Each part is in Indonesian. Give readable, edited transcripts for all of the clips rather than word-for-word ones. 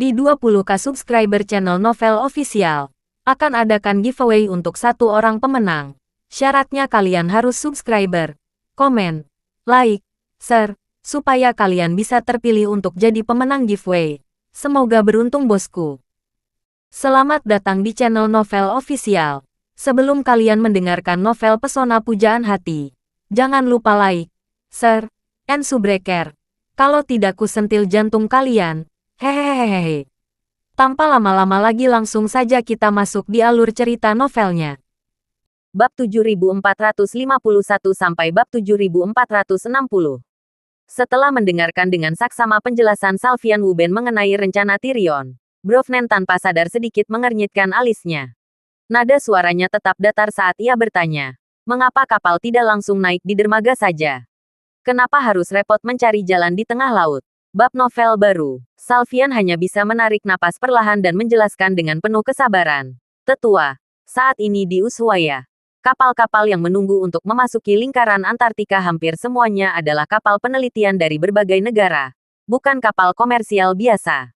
Di 20k subscriber channel Novel Official, akan adakan giveaway untuk satu orang pemenang. Syaratnya kalian harus subscriber, komen, like, share, supaya kalian bisa terpilih untuk jadi pemenang giveaway. Semoga beruntung bosku. Selamat datang di channel Novel Official. Sebelum kalian mendengarkan novel Pesona Pujaan Hati, jangan lupa like, share, and subscribe. Kalau tidak ku sentil jantung kalian. Hehehehe. Tanpa lama-lama lagi langsung saja kita masuk di alur cerita novelnya. Bab 7451 sampai bab 7460. Setelah mendengarkan dengan saksama penjelasan Salvian Wuben mengenai rencana Tyrion, Brovnen tanpa sadar sedikit mengernyitkan alisnya. Nada suaranya tetap datar saat ia bertanya, mengapa kapal tidak langsung naik di dermaga saja? Kenapa harus repot mencari jalan di tengah laut? Bab novel baru. Salvian hanya bisa menarik napas perlahan dan menjelaskan dengan penuh kesabaran. Tetua, saat ini di Ushuaia, kapal-kapal yang menunggu untuk memasuki lingkaran Antartika hampir semuanya adalah kapal penelitian dari berbagai negara, bukan kapal komersial biasa.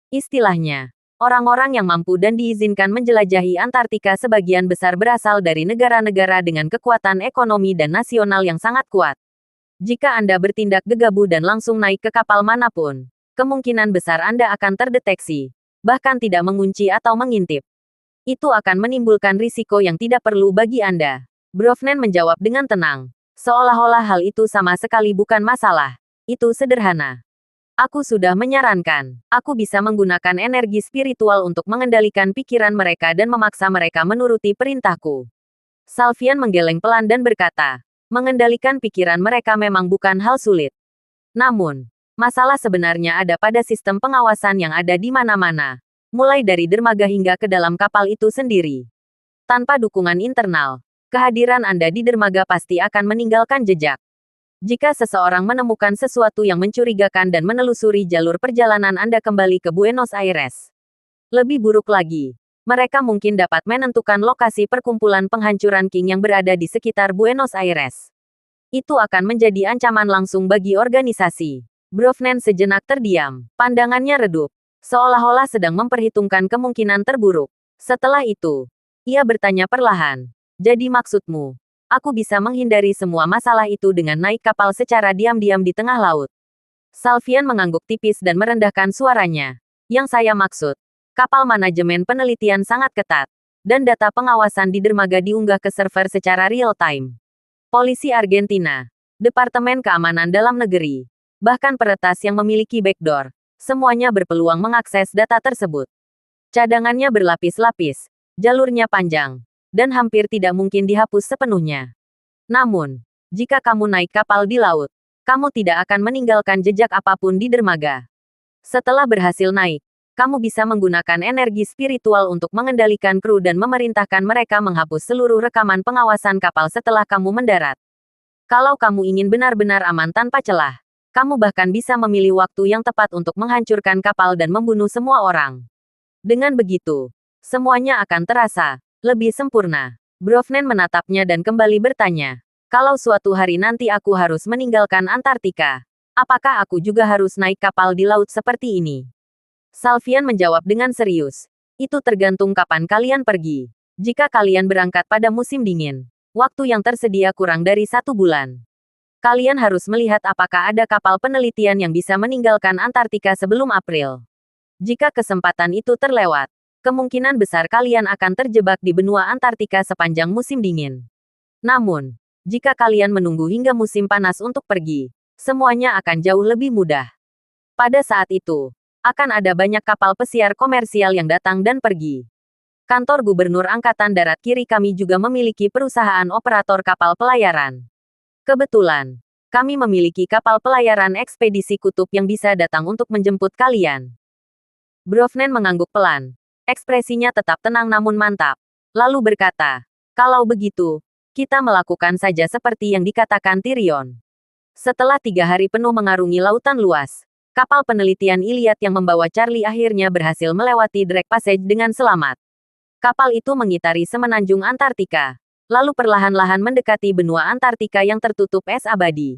Istilahnya, orang-orang yang mampu dan diizinkan menjelajahi Antartika sebagian besar berasal dari negara-negara dengan kekuatan ekonomi dan nasional yang sangat kuat. Jika Anda bertindak gegabah dan langsung naik ke kapal manapun, kemungkinan besar Anda akan terdeteksi, bahkan tidak mengunci atau mengintip. Itu akan menimbulkan risiko yang tidak perlu bagi Anda. Brovnen menjawab dengan tenang, seolah-olah hal itu sama sekali bukan masalah. Itu sederhana. Aku sudah menyarankan, aku bisa menggunakan energi spiritual untuk mengendalikan pikiran mereka dan memaksa mereka menuruti perintahku. Salvian menggeleng pelan dan berkata, mengendalikan pikiran mereka memang bukan hal sulit. Namun, masalah sebenarnya ada pada sistem pengawasan yang ada di mana-mana, mulai dari dermaga hingga ke dalam kapal itu sendiri. Tanpa dukungan internal, kehadiran Anda di dermaga pasti akan meninggalkan jejak. Jika seseorang menemukan sesuatu yang mencurigakan dan menelusuri jalur perjalanan Anda kembali ke Buenos Aires. Lebih buruk lagi, mereka mungkin dapat menentukan lokasi perkumpulan penghancuran King yang berada di sekitar Buenos Aires. Itu akan menjadi ancaman langsung bagi organisasi. Brovnen sejenak terdiam, pandangannya redup, seolah-olah sedang memperhitungkan kemungkinan terburuk. Setelah itu, ia bertanya perlahan, jadi maksudmu, aku bisa menghindari semua masalah itu dengan naik kapal secara diam-diam di tengah laut? Salvian mengangguk tipis dan merendahkan suaranya. Yang saya maksud, kapal manajemen penelitian sangat ketat, dan data pengawasan di dermaga diunggah ke server secara real-time. Polisi Argentina, Departemen Keamanan Dalam Negeri, bahkan peretas yang memiliki backdoor, semuanya berpeluang mengakses data tersebut. Cadangannya berlapis-lapis, jalurnya panjang, dan hampir tidak mungkin dihapus sepenuhnya. Namun, jika kamu naik kapal di laut, kamu tidak akan meninggalkan jejak apapun di dermaga. Setelah berhasil naik, kamu bisa menggunakan energi spiritual untuk mengendalikan kru dan memerintahkan mereka menghapus seluruh rekaman pengawasan kapal setelah kamu mendarat. Kalau kamu ingin benar-benar aman tanpa celah, kamu bahkan bisa memilih waktu yang tepat untuk menghancurkan kapal dan membunuh semua orang. Dengan begitu, semuanya akan terasa lebih sempurna. Brovnen menatapnya dan kembali bertanya, kalau suatu hari nanti aku harus meninggalkan Antartika, apakah aku juga harus naik kapal di laut seperti ini? Salvian menjawab dengan serius. Itu tergantung kapan kalian pergi. Jika kalian berangkat pada musim dingin, waktu yang tersedia kurang dari 1 bulan. Kalian harus melihat apakah ada kapal penelitian yang bisa meninggalkan Antartika sebelum April. Jika kesempatan itu terlewat, kemungkinan besar kalian akan terjebak di benua Antartika sepanjang musim dingin. Namun, jika kalian menunggu hingga musim panas untuk pergi, semuanya akan jauh lebih mudah. Pada saat itu, akan ada banyak kapal pesiar komersial yang datang dan pergi. Kantor Gubernur Angkatan Darat Kiri kami juga memiliki perusahaan operator kapal pelayaran. Kebetulan, kami memiliki kapal pelayaran ekspedisi kutub yang bisa datang untuk menjemput kalian. Brovnen mengangguk pelan. Ekspresinya tetap tenang namun mantap. Lalu berkata, kalau begitu, kita melakukan saja seperti yang dikatakan Tyrion. Setelah 3 hari penuh mengarungi lautan luas, kapal penelitian Iliad yang membawa Charlie akhirnya berhasil melewati Drake Passage dengan selamat. Kapal itu mengitari semenanjung Antartika, lalu perlahan-lahan mendekati benua Antartika yang tertutup es abadi.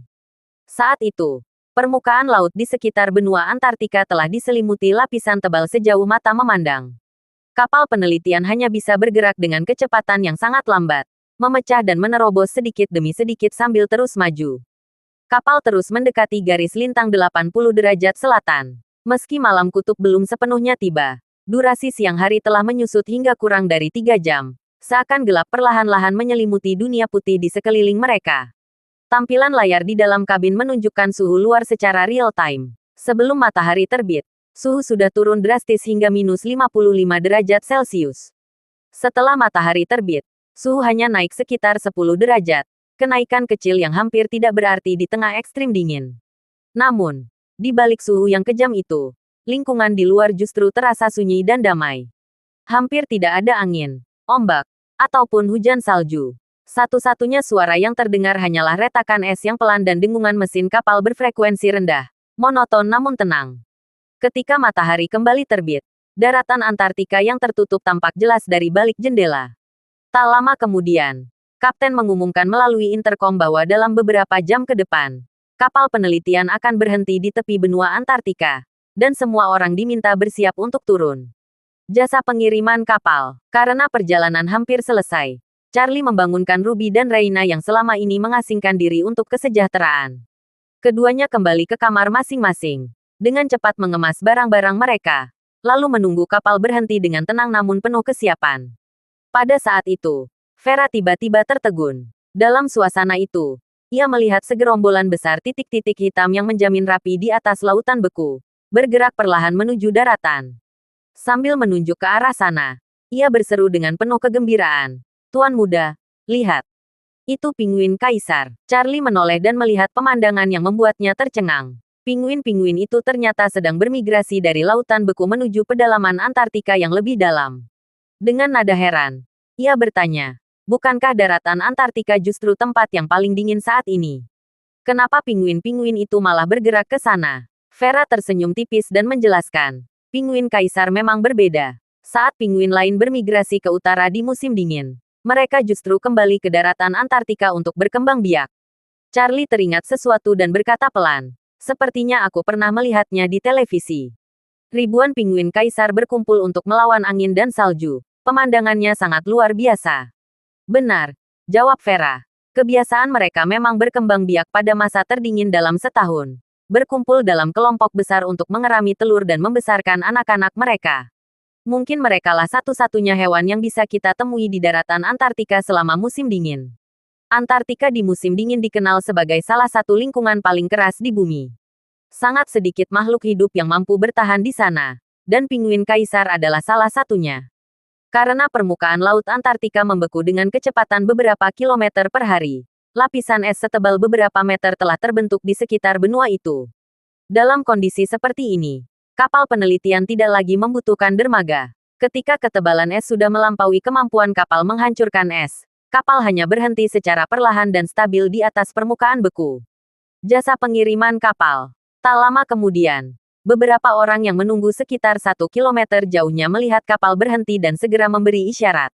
Saat itu, Permukaan laut di sekitar benua Antartika telah diselimuti lapisan tebal sejauh mata memandang. Kapal penelitian hanya bisa bergerak dengan kecepatan yang sangat lambat, memecah dan menerobos sedikit demi sedikit sambil terus maju. Kapal terus mendekati garis lintang 80 derajat selatan. Meski malam kutub belum sepenuhnya tiba, durasi siang hari telah menyusut hingga kurang dari 3 jam. Seakan gelap perlahan-lahan menyelimuti dunia putih di sekeliling mereka. Tampilan layar di dalam kabin menunjukkan suhu luar secara real-time. Sebelum matahari terbit, suhu sudah turun drastis hingga minus 55 derajat Celcius. Setelah matahari terbit, suhu hanya naik sekitar 10 derajat. Kenaikan kecil yang hampir tidak berarti di tengah ekstrim dingin. Namun, di balik suhu yang kejam itu, lingkungan di luar justru terasa sunyi dan damai. Hampir tidak ada angin, ombak, ataupun hujan salju. Satu-satunya suara yang terdengar hanyalah retakan es yang pelan dan dengungan mesin kapal berfrekuensi rendah, monoton namun tenang. Ketika matahari kembali terbit, daratan Antartika yang tertutup tampak jelas dari balik jendela. Tak lama kemudian, Kapten mengumumkan melalui interkom bahwa dalam beberapa jam ke depan, kapal penelitian akan berhenti di tepi benua Antartika, dan semua orang diminta bersiap untuk turun. Jasa pengiriman kapal. Karena perjalanan hampir selesai, Charlie membangunkan Ruby dan Reina yang selama ini mengasingkan diri untuk kesejahteraan. Keduanya kembali ke kamar masing-masing, dengan cepat mengemas barang-barang mereka, lalu menunggu kapal berhenti dengan tenang namun penuh kesiapan. Pada saat itu, Vera tiba-tiba tertegun. Dalam suasana itu, ia melihat segerombolan besar titik-titik hitam yang menjamin rapi di atas lautan beku, bergerak perlahan menuju daratan. Sambil menunjuk ke arah sana, ia berseru dengan penuh kegembiraan. Tuan muda, lihat. Itu pinguin kaisar. Charlie menoleh dan melihat pemandangan yang membuatnya tercengang. Pinguin-pinguin itu ternyata sedang bermigrasi dari lautan beku menuju pedalaman Antartika yang lebih dalam. Dengan nada heran, ia bertanya, bukankah daratan Antartika justru tempat yang paling dingin saat ini? Kenapa pinguin-pinguin itu malah bergerak ke sana? Vera tersenyum tipis dan menjelaskan, pinguin kaisar memang berbeda. Saat pinguin lain bermigrasi ke utara di musim dingin, mereka justru kembali ke daratan Antartika untuk berkembang biak. Charlie teringat sesuatu dan berkata pelan, sepertinya aku pernah melihatnya di televisi. Ribuan pinguin kaisar berkumpul untuk melawan angin dan salju. Pemandangannya sangat luar biasa. Benar, jawab Vera. Kebiasaan mereka memang berkembang biak pada masa terdingin dalam setahun. Berkumpul dalam kelompok besar untuk mengerami telur dan membesarkan anak-anak mereka. Mungkin merekalah satu-satunya hewan yang bisa kita temui di daratan Antartika selama musim dingin. Antartika di musim dingin dikenal sebagai salah satu lingkungan paling keras di bumi. Sangat sedikit makhluk hidup yang mampu bertahan di sana, dan pinguin kaisar adalah salah satunya. Karena permukaan laut Antartika membeku dengan kecepatan beberapa kilometer per hari, lapisan es setebal beberapa meter telah terbentuk di sekitar benua itu. Dalam kondisi seperti ini, kapal penelitian tidak lagi membutuhkan dermaga. Ketika ketebalan es sudah melampaui kemampuan kapal menghancurkan es, kapal hanya berhenti secara perlahan dan stabil di atas permukaan beku. Jasa pengiriman kapal. Tak lama kemudian, beberapa orang yang menunggu sekitar 1 kilometer jauhnya melihat kapal berhenti dan segera memberi isyarat.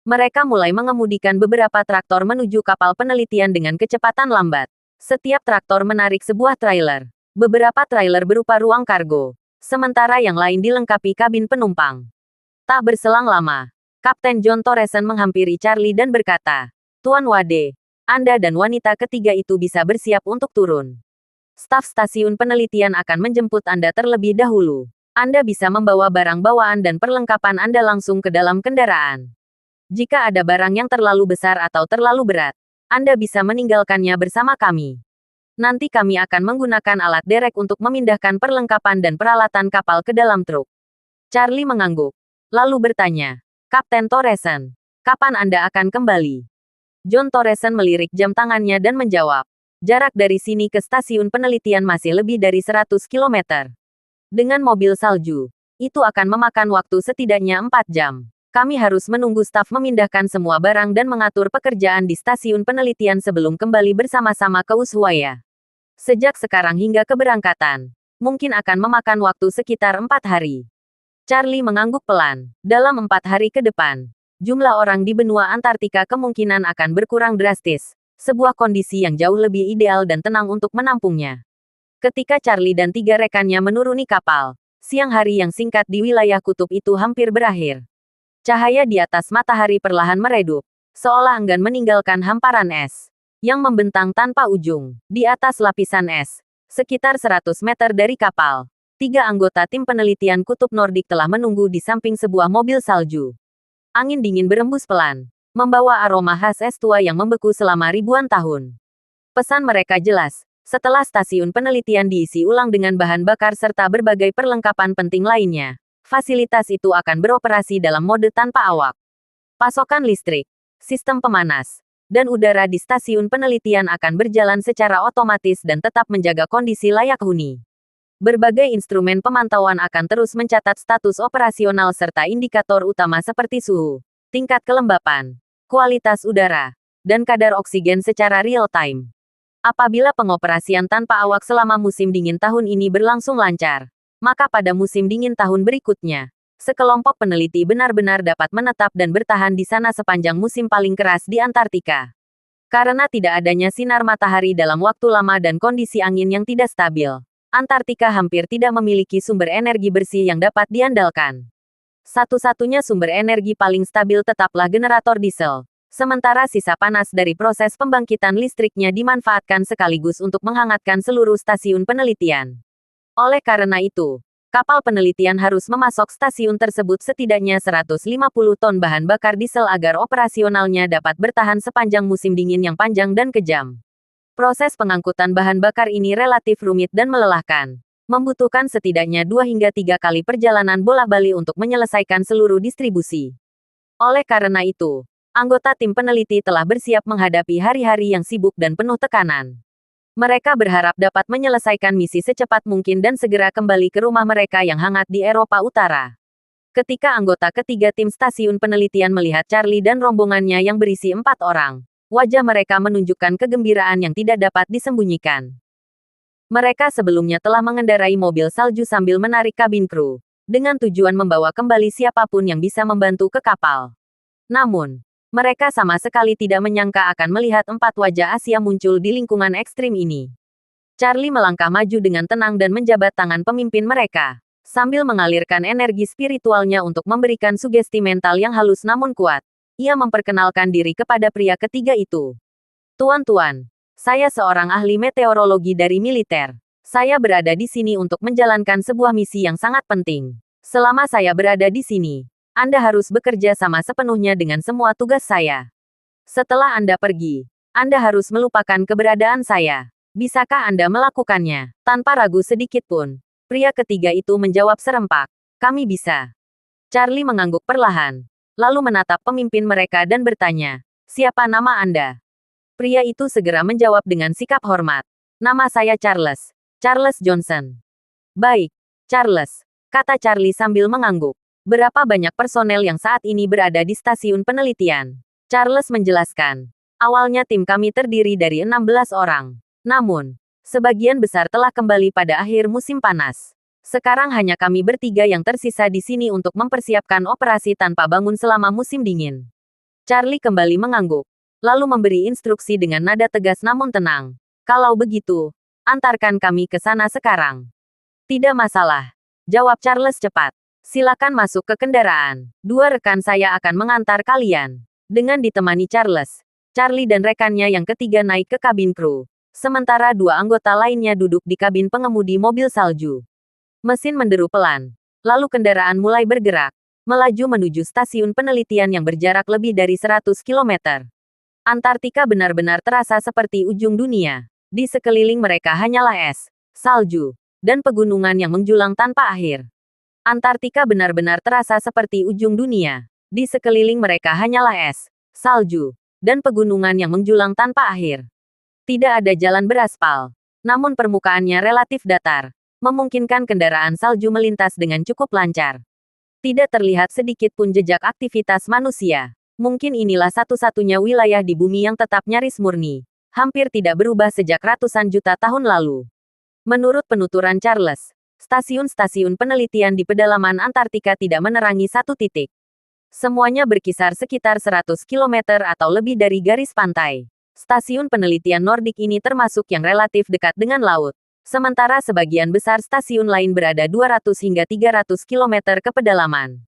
Mereka mulai mengemudikan beberapa traktor menuju kapal penelitian dengan kecepatan lambat. Setiap traktor menarik sebuah trailer. Beberapa trailer berupa ruang kargo, sementara yang lain dilengkapi kabin penumpang. Tak berselang lama, Kapten John Torresen menghampiri Charlie dan berkata, Tuan Wade, Anda dan wanita ketiga itu bisa bersiap untuk turun. Staf stasiun penelitian akan menjemput Anda terlebih dahulu. Anda bisa membawa barang bawaan dan perlengkapan Anda langsung ke dalam kendaraan. Jika ada barang yang terlalu besar atau terlalu berat, Anda bisa meninggalkannya bersama kami. Nanti kami akan menggunakan alat derek untuk memindahkan perlengkapan dan peralatan kapal ke dalam truk. Charlie mengangguk, lalu bertanya, Kapten Torresen, kapan Anda akan kembali? John Torresen melirik jam tangannya dan menjawab, jarak dari sini ke stasiun penelitian masih lebih dari 100 km. Dengan mobil salju, itu akan memakan waktu setidaknya 4 jam. Kami harus menunggu staf memindahkan semua barang dan mengatur pekerjaan di stasiun penelitian sebelum kembali bersama-sama ke Ushuaia. Sejak sekarang hingga keberangkatan, mungkin akan memakan waktu sekitar 4 hari. Charlie mengangguk pelan. Dalam 4 hari ke depan, jumlah orang di benua Antartika kemungkinan akan berkurang drastis. Sebuah kondisi yang jauh lebih ideal dan tenang untuk menampungnya. Ketika Charlie dan 3 rekannya menuruni kapal, siang hari yang singkat di wilayah kutub itu hampir berakhir. Cahaya di atas matahari perlahan meredup, seolah enggan meninggalkan hamparan es yang membentang tanpa ujung. Di atas lapisan es, sekitar 100 meter dari kapal, 3 anggota tim penelitian kutub Nordik telah menunggu di samping sebuah mobil salju. Angin dingin berembus pelan, membawa aroma khas es tua yang membeku selama ribuan tahun. Pesan mereka jelas, setelah stasiun penelitian diisi ulang dengan bahan bakar serta berbagai perlengkapan penting lainnya, fasilitas itu akan beroperasi dalam mode tanpa awak. Pasokan listrik, sistem pemanas, dan udara di stasiun penelitian akan berjalan secara otomatis dan tetap menjaga kondisi layak huni. Berbagai instrumen pemantauan akan terus mencatat status operasional serta indikator utama seperti suhu, tingkat kelembapan, kualitas udara, dan kadar oksigen secara real-time. Apabila pengoperasian tanpa awak selama musim dingin tahun ini berlangsung lancar, maka pada musim dingin tahun berikutnya, sekelompok peneliti benar-benar dapat menetap dan bertahan di sana sepanjang musim paling keras di Antartika. Karena tidak adanya sinar matahari dalam waktu lama dan kondisi angin yang tidak stabil, Antartika hampir tidak memiliki sumber energi bersih yang dapat diandalkan. Satu-satunya sumber energi paling stabil tetaplah generator diesel. Sementara sisa panas dari proses pembangkitan listriknya dimanfaatkan sekaligus untuk menghangatkan seluruh stasiun penelitian. Oleh karena itu, kapal penelitian harus memasok stasiun tersebut setidaknya 150 ton bahan bakar diesel agar operasionalnya dapat bertahan sepanjang musim dingin yang panjang dan kejam. Proses pengangkutan bahan bakar ini relatif rumit dan melelahkan, membutuhkan setidaknya 2 hingga 3 kali perjalanan bolak-balik untuk menyelesaikan seluruh distribusi. Oleh karena itu, anggota tim peneliti telah bersiap menghadapi hari-hari yang sibuk dan penuh tekanan. Mereka berharap dapat menyelesaikan misi secepat mungkin dan segera kembali ke rumah mereka yang hangat di Eropa Utara. Ketika anggota ketiga tim stasiun penelitian melihat Charlie dan rombongannya yang berisi 4 orang, wajah mereka menunjukkan kegembiraan yang tidak dapat disembunyikan. Mereka sebelumnya telah mengendarai mobil salju sambil menarik kabin kru, dengan tujuan membawa kembali siapapun yang bisa membantu ke kapal. Namun, mereka sama sekali tidak menyangka akan melihat 4 wajah Asia muncul di lingkungan ekstrim ini. Charlie melangkah maju dengan tenang dan menjabat tangan pemimpin mereka, sambil mengalirkan energi spiritualnya untuk memberikan sugesti mental yang halus namun kuat. Ia memperkenalkan diri kepada pria ketiga itu. Tuan-tuan, saya seorang ahli meteorologi dari militer. Saya berada di sini untuk menjalankan sebuah misi yang sangat penting. Selama saya berada di sini, Anda harus bekerja sama sepenuhnya dengan semua tugas saya. Setelah Anda pergi, Anda harus melupakan keberadaan saya. Bisakah Anda melakukannya? Tanpa ragu sedikit pun, pria ketiga itu menjawab serempak. Kami bisa. Charlie mengangguk perlahan, lalu menatap pemimpin mereka dan bertanya, siapa nama Anda? Pria itu segera menjawab dengan sikap hormat. Nama saya Charles. Charles Johnson. Baik, Charles, kata Charlie sambil mengangguk. Berapa banyak personel yang saat ini berada di stasiun penelitian? Charles menjelaskan. Awalnya tim kami terdiri dari 16 orang. Namun, sebagian besar telah kembali pada akhir musim panas. Sekarang hanya kami bertiga yang tersisa di sini untuk mempersiapkan operasi tanpa bangun selama musim dingin. Charlie kembali mengangguk, lalu memberi instruksi dengan nada tegas namun tenang. Kalau begitu, antarkan kami ke sana sekarang. Tidak masalah, jawab Charles cepat. Silakan masuk ke kendaraan. 2 rekan saya akan mengantar kalian. Dengan ditemani Charles, Charlie dan rekannya yang ketiga naik ke kabin kru. Sementara 2 anggota lainnya duduk di kabin pengemudi mobil salju. Mesin menderu pelan. Lalu kendaraan mulai bergerak, melaju menuju stasiun penelitian yang berjarak lebih dari 100 km. Antartika benar-benar terasa seperti ujung dunia. Di sekeliling mereka hanyalah es, salju, dan pegunungan yang menjulang tanpa akhir. Antartika benar-benar terasa seperti ujung dunia. Di sekeliling mereka hanyalah es, salju, dan pegunungan yang menjulang tanpa akhir. Tidak ada jalan beraspal, namun permukaannya relatif datar, memungkinkan kendaraan salju melintas dengan cukup lancar. Tidak terlihat sedikit pun jejak aktivitas manusia. Mungkin inilah satu-satunya wilayah di bumi yang tetap nyaris murni, hampir tidak berubah sejak ratusan juta tahun lalu. Menurut penuturan Charles, stasiun-stasiun penelitian di pedalaman Antartika tidak menerangi satu titik. Semuanya berkisar sekitar 100 km atau lebih dari garis pantai. Stasiun penelitian Nordik ini termasuk yang relatif dekat dengan laut. Sementara sebagian besar stasiun lain berada 200 hingga 300 km ke pedalaman.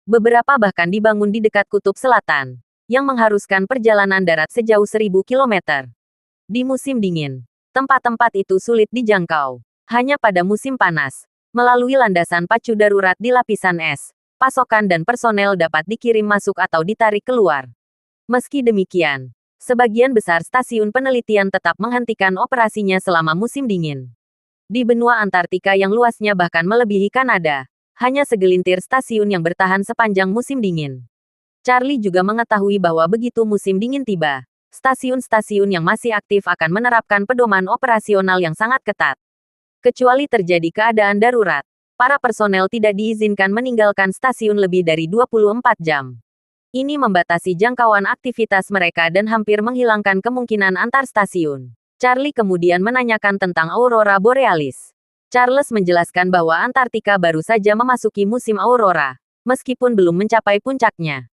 Beberapa bahkan dibangun di dekat Kutub Selatan, yang mengharuskan perjalanan darat sejauh 1000 km. Di musim dingin, tempat-tempat itu sulit dijangkau. Hanya pada musim panas, melalui landasan pacu darurat di lapisan es, pasokan dan personel dapat dikirim masuk atau ditarik keluar. Meski demikian, sebagian besar stasiun penelitian tetap menghentikan operasinya selama musim dingin. Di benua Antartika yang luasnya bahkan melebihi Kanada, hanya segelintir stasiun yang bertahan sepanjang musim dingin. Charlie juga mengetahui bahwa begitu musim dingin tiba, stasiun-stasiun yang masih aktif akan menerapkan pedoman operasional yang sangat ketat. Kecuali terjadi keadaan darurat, para personel tidak diizinkan meninggalkan stasiun lebih dari 24 jam. Ini membatasi jangkauan aktivitas mereka dan hampir menghilangkan kemungkinan antar stasiun. Charlie kemudian menanyakan tentang aurora borealis. Charles menjelaskan bahwa Antartika baru saja memasuki musim aurora, meskipun belum mencapai puncaknya.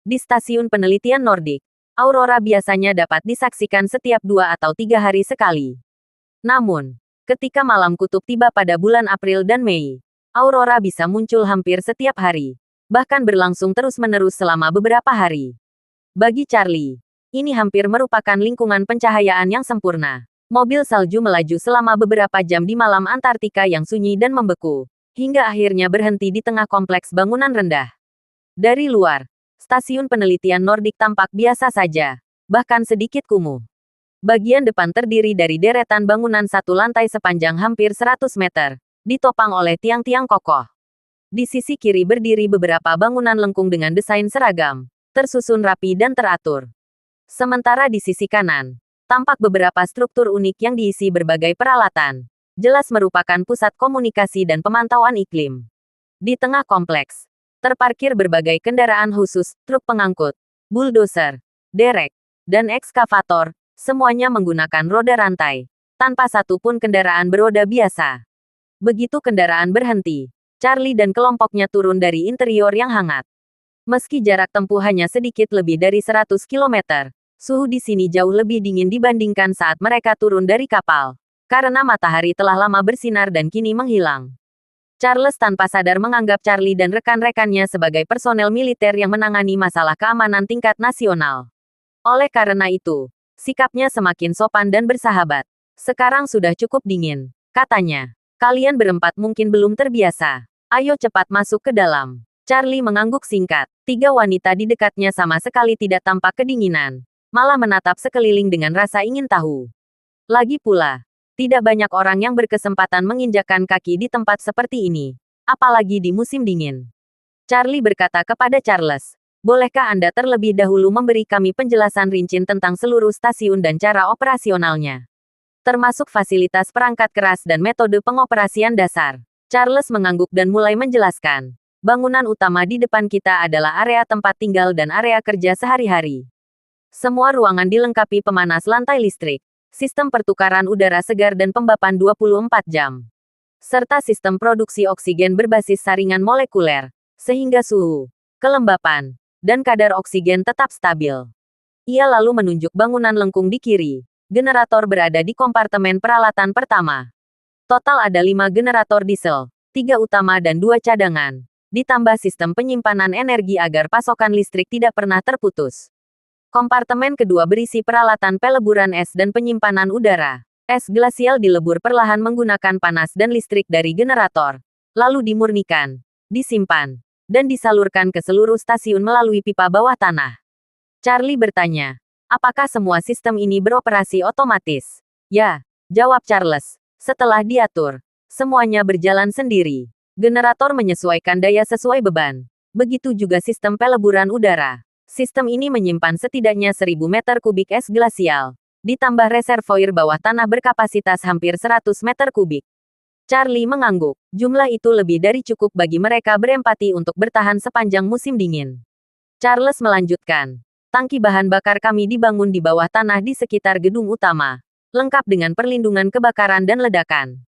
Di stasiun penelitian Nordik, aurora biasanya dapat disaksikan setiap 2 atau 3 hari sekali. Namun, ketika malam kutub tiba pada bulan April dan Mei, aurora bisa muncul hampir setiap hari, bahkan berlangsung terus-menerus selama beberapa hari. Bagi Charlie, ini hampir merupakan lingkungan pencahayaan yang sempurna. Mobil salju melaju selama beberapa jam di malam Antartika yang sunyi dan membeku, hingga akhirnya berhenti di tengah kompleks bangunan rendah. Dari luar, stasiun penelitian Nordik tampak biasa saja, bahkan sedikit kumuh. Bagian depan terdiri dari deretan bangunan satu lantai sepanjang hampir 100 meter, ditopang oleh tiang-tiang kokoh. Di sisi kiri berdiri beberapa bangunan lengkung dengan desain seragam, tersusun rapi dan teratur. Sementara di sisi kanan, tampak beberapa struktur unik yang diisi berbagai peralatan. Jelas merupakan pusat komunikasi dan pemantauan iklim. Di tengah kompleks, terparkir berbagai kendaraan khusus, truk pengangkut, bulldozer, derek, dan ekskavator, semuanya menggunakan roda rantai, tanpa satu pun kendaraan beroda biasa. Begitu kendaraan berhenti, Charlie dan kelompoknya turun dari interior yang hangat. Meski jarak tempuh hanya sedikit lebih dari 100 km, suhu di sini jauh lebih dingin dibandingkan saat mereka turun dari kapal, karena matahari telah lama bersinar dan kini menghilang. Charles tanpa sadar menganggap Charlie dan rekan-rekannya sebagai personel militer yang menangani masalah keamanan tingkat nasional. Oleh karena itu, sikapnya semakin sopan dan bersahabat. Sekarang sudah cukup dingin, katanya. Kalian berempat mungkin belum terbiasa. Ayo cepat masuk ke dalam. Charlie mengangguk singkat. 3 wanita di dekatnya sama sekali tidak tampak kedinginan, malah menatap sekeliling dengan rasa ingin tahu. Lagi pula, tidak banyak orang yang berkesempatan menginjakkan kaki di tempat seperti ini, apalagi di musim dingin. Charlie berkata kepada Charles, bolehkah Anda terlebih dahulu memberi kami penjelasan rinci tentang seluruh stasiun dan cara operasionalnya, termasuk fasilitas perangkat keras dan metode pengoperasian dasar. Charles mengangguk dan mulai menjelaskan. Bangunan utama di depan kita adalah area tempat tinggal dan area kerja sehari-hari. Semua ruangan dilengkapi pemanas lantai listrik, sistem pertukaran udara segar dan pembapan 24 jam, serta sistem produksi oksigen berbasis saringan molekuler, sehingga suhu, kelembapan, dan kadar oksigen tetap stabil. Ia lalu menunjuk bangunan lengkung di kiri. Generator berada di kompartemen peralatan pertama. Total ada 5 generator diesel, 3 utama dan 2 cadangan, ditambah sistem penyimpanan energi agar pasokan listrik tidak pernah terputus. Kompartemen kedua berisi peralatan peleburan es dan penyimpanan udara. Es glasial dilebur perlahan menggunakan panas dan listrik dari generator, lalu dimurnikan, disimpan, dan disalurkan ke seluruh stasiun melalui pipa bawah tanah. Charlie bertanya, apakah semua sistem ini beroperasi otomatis? Ya, jawab Charles. Setelah diatur, semuanya berjalan sendiri. Generator menyesuaikan daya sesuai beban. Begitu juga sistem peleburan udara. Sistem ini menyimpan setidaknya 1000 meter kubik es glasial, ditambah reservoir bawah tanah berkapasitas hampir 100 meter kubik. Charlie mengangguk. Jumlah itu lebih dari cukup bagi mereka berempati untuk bertahan sepanjang musim dingin. Charles melanjutkan. Tangki bahan bakar kami dibangun di bawah tanah di sekitar gedung utama, lengkap dengan perlindungan kebakaran dan ledakan.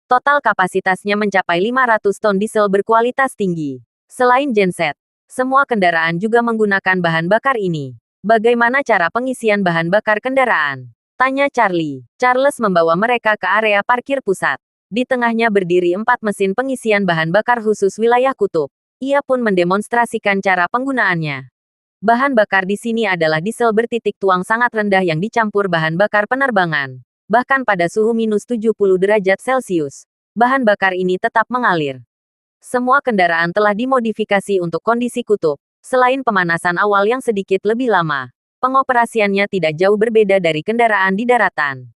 Total kapasitasnya mencapai 500 ton diesel berkualitas tinggi. Selain genset, semua kendaraan juga menggunakan bahan bakar ini. Bagaimana cara pengisian bahan bakar kendaraan? Tanya Charlie. Charles membawa mereka ke area parkir pusat. Di tengahnya berdiri 4 mesin pengisian bahan bakar khusus wilayah kutub. Ia pun mendemonstrasikan cara penggunaannya. Bahan bakar di sini adalah diesel bertitik tuang sangat rendah yang dicampur bahan bakar penerbangan. Bahkan pada suhu minus 70 derajat Celcius, bahan bakar ini tetap mengalir. Semua kendaraan telah dimodifikasi untuk kondisi kutub. Selain pemanasan awal yang sedikit lebih lama, pengoperasiannya tidak jauh berbeda dari kendaraan di daratan.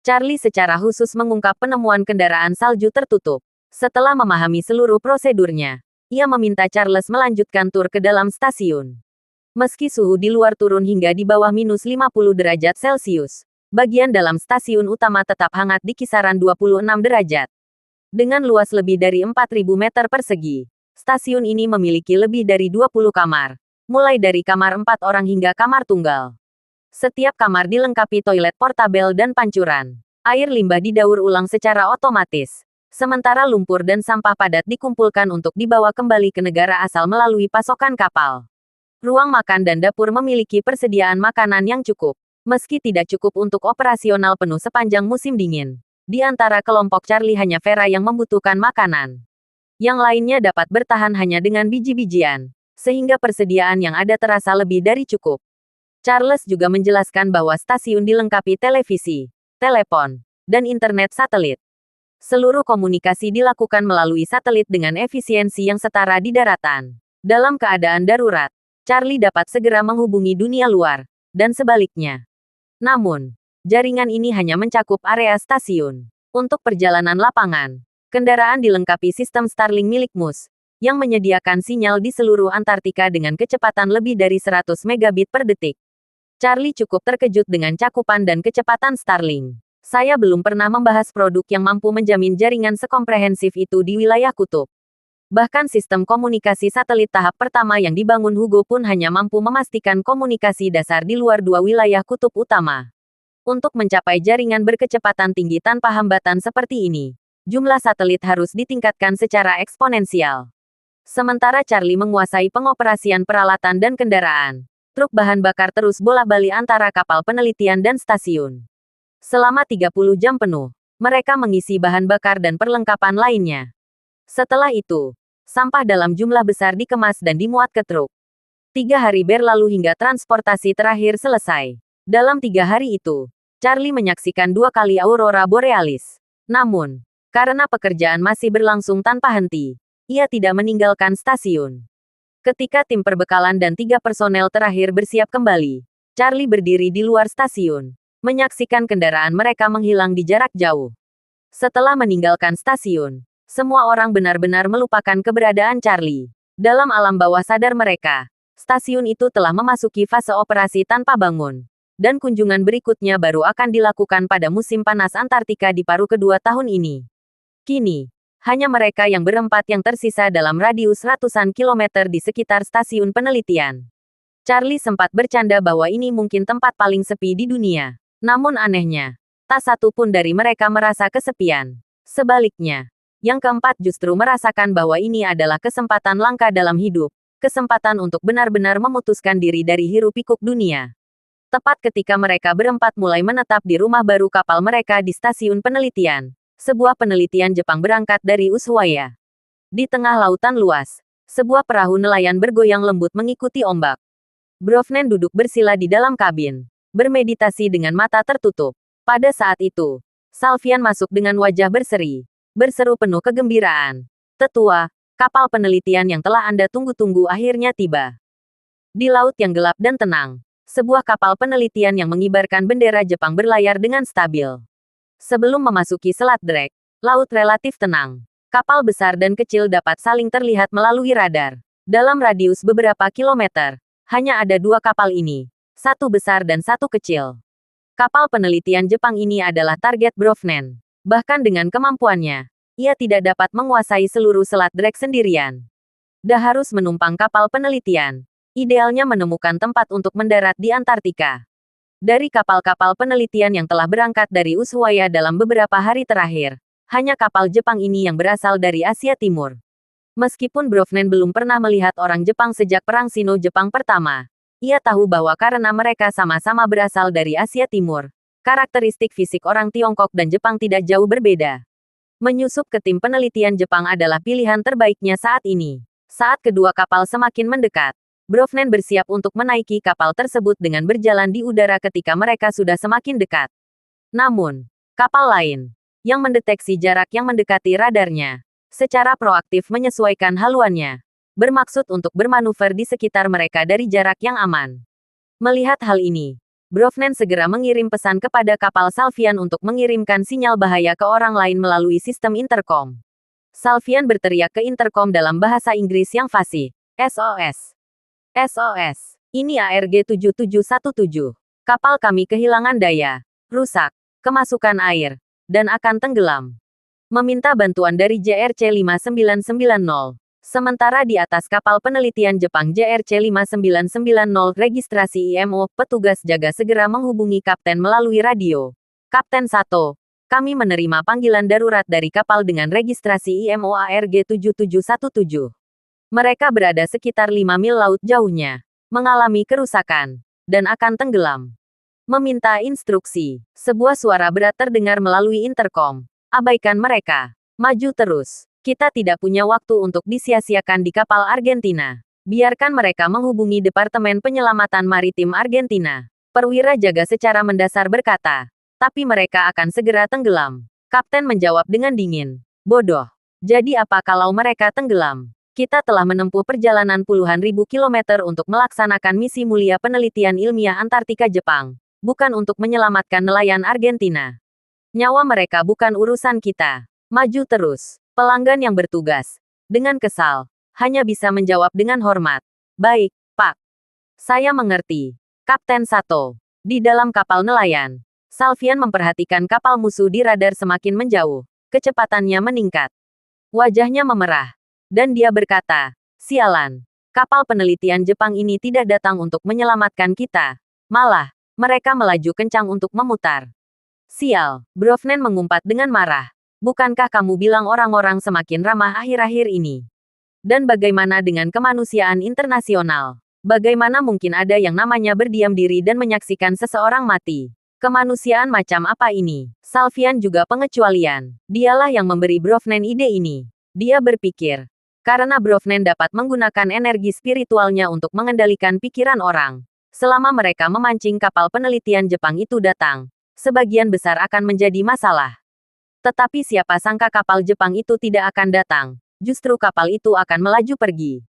Charlie secara khusus mengungkap penemuan kendaraan salju tertutup. Setelah memahami seluruh prosedurnya, ia meminta Charles melanjutkan tur ke dalam stasiun. Meski suhu di luar turun hingga di bawah minus 50 derajat Celcius, bagian dalam stasiun utama tetap hangat di kisaran 26 derajat. Dengan luas lebih dari 4.000 meter persegi, stasiun ini memiliki lebih dari 20 kamar, mulai dari kamar 4 orang hingga kamar tunggal. Setiap kamar dilengkapi toilet portabel dan pancuran. Air limbah didaur ulang secara otomatis. Sementara lumpur dan sampah padat dikumpulkan untuk dibawa kembali ke negara asal melalui pasokan kapal. Ruang makan dan dapur memiliki persediaan makanan yang cukup, meski tidak cukup untuk operasional penuh sepanjang musim dingin. Di antara kelompok Charlie hanya Vera yang membutuhkan makanan. Yang lainnya dapat bertahan hanya dengan biji-bijian, sehingga persediaan yang ada terasa lebih dari cukup. Charles juga menjelaskan bahwa stasiun dilengkapi televisi, telepon, dan internet satelit. Seluruh komunikasi dilakukan melalui satelit dengan efisiensi yang setara di daratan. Dalam keadaan darurat, Charlie dapat segera menghubungi dunia luar, dan sebaliknya. Namun, jaringan ini hanya mencakup area stasiun. Untuk perjalanan lapangan, kendaraan dilengkapi sistem Starlink milik Musk, yang menyediakan sinyal di seluruh Antartika dengan kecepatan lebih dari 100 megabit per detik. Charlie cukup terkejut dengan cakupan dan kecepatan Starlink. Saya belum pernah membahas produk yang mampu menjamin jaringan sekomprehensif itu di wilayah kutub. Bahkan sistem komunikasi satelit tahap pertama yang dibangun Hugo pun hanya mampu memastikan komunikasi dasar di luar 2 wilayah kutub utama. Untuk mencapai jaringan berkecepatan tinggi tanpa hambatan seperti ini, jumlah satelit harus ditingkatkan secara eksponensial. Sementara Charlie menguasai pengoperasian peralatan dan kendaraan, truk bahan bakar terus bolak-balik antara kapal penelitian dan stasiun. Selama 30 jam penuh, mereka mengisi bahan bakar dan perlengkapan lainnya. Setelah itu, sampah dalam jumlah besar dikemas dan dimuat ke truk. 3 hari berlalu hingga transportasi terakhir selesai. Dalam 3 hari itu, Charlie menyaksikan 2 kali aurora borealis. Namun, karena pekerjaan masih berlangsung tanpa henti, ia tidak meninggalkan stasiun. Ketika tim perbekalan dan 3 personel terakhir bersiap kembali, Charlie berdiri di luar stasiun, menyaksikan kendaraan mereka menghilang di jarak jauh. Setelah meninggalkan stasiun, semua orang benar-benar melupakan keberadaan Charlie. Dalam alam bawah sadar mereka, stasiun itu telah memasuki fase operasi tanpa bangun, dan kunjungan berikutnya baru akan dilakukan pada musim panas Antartika di paruh kedua tahun ini. Kini, hanya mereka yang berempat yang tersisa dalam radius ratusan kilometer di sekitar stasiun penelitian. Charlie sempat bercanda bahwa ini mungkin tempat paling sepi di dunia. Namun anehnya, tak satu pun dari mereka merasa kesepian. Sebaliknya, yang keempat justru merasakan bahwa ini adalah kesempatan langka dalam hidup, kesempatan untuk benar-benar memutuskan diri dari hiruk-pikuk dunia. Tepat ketika mereka berempat mulai menetap di rumah baru kapal mereka di stasiun penelitian, sebuah penelitian Jepang berangkat dari Ushuaia. Di tengah lautan luas, sebuah perahu nelayan bergoyang lembut mengikuti ombak. Brovnen duduk bersila di dalam kabin, bermeditasi dengan mata tertutup. Pada saat itu, Salvian masuk dengan wajah berseri, berseru penuh kegembiraan. "Tetua, kapal penelitian yang telah Anda tunggu-tunggu akhirnya tiba." Di laut yang gelap dan tenang, sebuah kapal penelitian yang mengibarkan bendera Jepang berlayar dengan stabil. Sebelum memasuki Selat Drake, laut relatif tenang. Kapal besar dan kecil dapat saling terlihat melalui radar. Dalam radius beberapa kilometer, hanya ada 2 kapal ini, satu besar dan satu kecil. Kapal penelitian Jepang ini adalah target Brovnen. Bahkan dengan kemampuannya, ia tidak dapat menguasai seluruh Selat Drake sendirian. Dia harus menumpang kapal penelitian. Idealnya menemukan tempat untuk mendarat di Antartika. Dari kapal-kapal penelitian yang telah berangkat dari Ushuaia dalam beberapa hari terakhir, hanya kapal Jepang ini yang berasal dari Asia Timur. Meskipun Brovnen belum pernah melihat orang Jepang sejak Perang Sino-Jepang pertama, ia tahu bahwa karena mereka sama-sama berasal dari Asia Timur, Karakteristik fisik orang Tiongkok dan Jepang tidak jauh berbeda. Menyusup ke tim penelitian Jepang adalah pilihan terbaiknya saat ini. Saat kedua kapal semakin mendekat, Brofnen bersiap untuk menaiki kapal tersebut dengan berjalan di udara ketika mereka sudah semakin dekat. Namun, kapal lain yang mendeteksi jarak yang mendekati radarnya secara proaktif menyesuaikan haluannya, bermaksud untuk bermanuver di sekitar mereka dari jarak yang aman. Melihat hal ini, Brofnen segera mengirim pesan kepada kapal Salvian untuk mengirimkan sinyal bahaya ke orang lain melalui sistem interkom. Salvian berteriak ke interkom dalam bahasa Inggris yang fasih. SOS. SOS. Ini ARG-7717. Kapal kami kehilangan daya, rusak, kemasukan air, dan akan tenggelam. Meminta bantuan dari JRC 5990. Sementara di atas kapal penelitian Jepang JRC 5990 registrasi IMO, petugas jaga segera menghubungi kapten melalui radio. Kapten Sato, kami menerima panggilan darurat dari kapal dengan registrasi IMO ARG-7717. Mereka berada sekitar 5 mil laut jauhnya, mengalami kerusakan, dan akan tenggelam. Meminta instruksi. Sebuah suara berat terdengar melalui interkom. Abaikan mereka. Maju terus. Kita tidak punya waktu untuk disia-siakan di kapal Argentina. Biarkan mereka menghubungi Departemen Penyelamatan Maritim Argentina. Perwira jaga secara mendasar berkata. Tapi mereka akan segera tenggelam. Kapten menjawab dengan dingin. Bodoh. Jadi apa kalau mereka tenggelam? Kita telah menempuh perjalanan puluhan ribu kilometer untuk melaksanakan misi mulia penelitian ilmiah Antartika Jepang. Bukan untuk menyelamatkan nelayan Argentina. Nyawa mereka bukan urusan kita. Maju terus. Pelanggan yang bertugas, dengan kesal, hanya bisa menjawab dengan hormat. Baik, Pak. Saya mengerti. Kapten Sato. Di dalam kapal nelayan, Salvian memperhatikan kapal musuh di radar semakin menjauh. Kecepatannya meningkat. Wajahnya memerah. Dan dia berkata, sialan. Kapal penelitian Jepang ini tidak datang untuk menyelamatkan kita. Malah, mereka melaju kencang untuk memutar. Sial, Brofnen mengumpat dengan marah. Bukankah kamu bilang orang-orang semakin ramah akhir-akhir ini? Dan bagaimana dengan kemanusiaan internasional? Bagaimana mungkin ada yang namanya berdiam diri dan menyaksikan seseorang mati? Kemanusiaan macam apa ini? Salvian juga pengecualian. Dialah yang memberi Brofnen ide ini. Dia berpikir. Karena Brofnen dapat menggunakan energi spiritualnya untuk mengendalikan pikiran orang. Selama mereka memancing kapal penelitian Jepang itu datang, sebagian besar akan menjadi masalah. Tetapi siapa sangka kapal Jepang itu tidak akan datang, justru kapal itu akan melaju pergi.